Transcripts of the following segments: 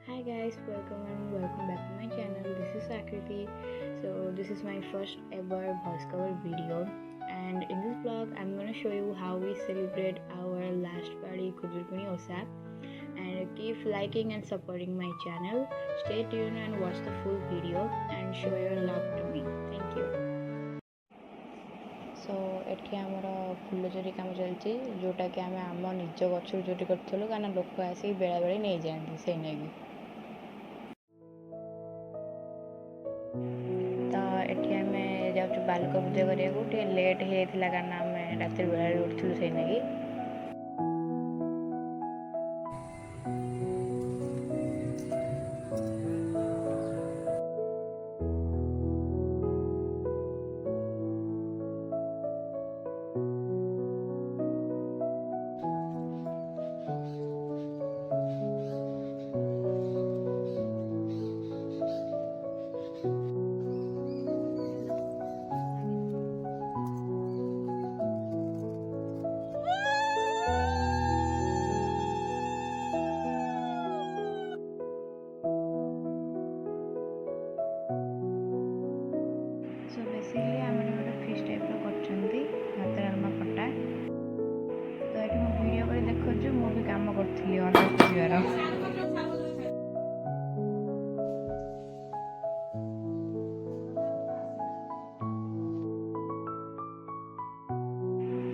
Hi guys, welcome back to my channel. This is Akriti. So this is my first ever voice cover video, and in this vlog I'm gonna show you how we celebrate our last Padi Kudurkuni Osap. And keep liking and supporting my channel. Stay tuned and watch the full video and show your love to me. Thank you. सो एठी आमर full चोरी काम चलती जोटा कि आम आम निज गचर चोरी करूँ कारण लोक आसिक बेला बेले नहीं जाती से नहीं तो एठी आम जाऊँ बालक पूजा करने लेट हो जाता कारण आम रात बेला उठूँ से नहीं सो बेसिकली आम गोटे फिश टाइप कर भात डालमा खटा तो ये भिडियो कर देखु मुझे कम करी अंदाज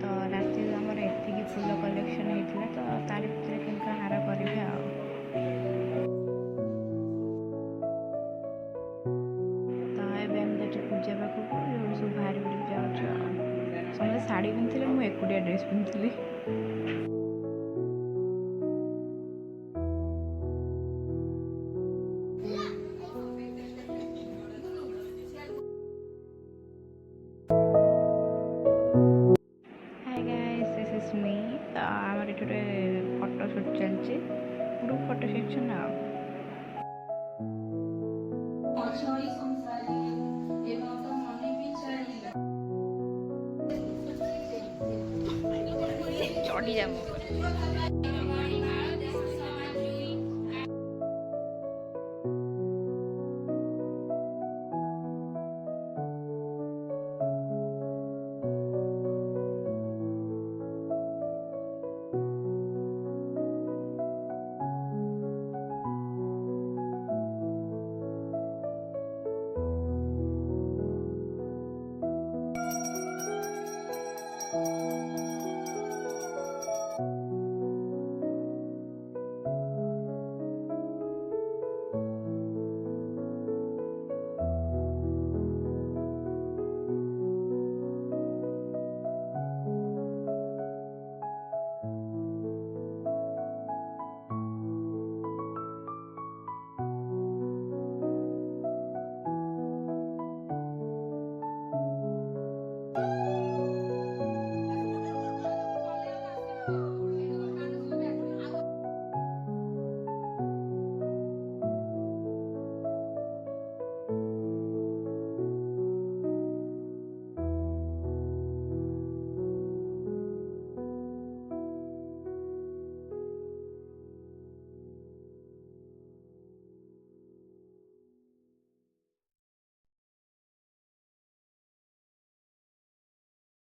तो राति आमर एति फुल कलेक्शन होता तो तार भर के हार करेंगे पूजा पाखक सब बाहर बुल जाऊँ समझे शाढ़ी पिंधे मुझे एकुटिया ड्रेस पिंधि hi guys this is me आमर ये फोटो शूट चलती ग्रुप फोटो सेक्शन चढ़ी जा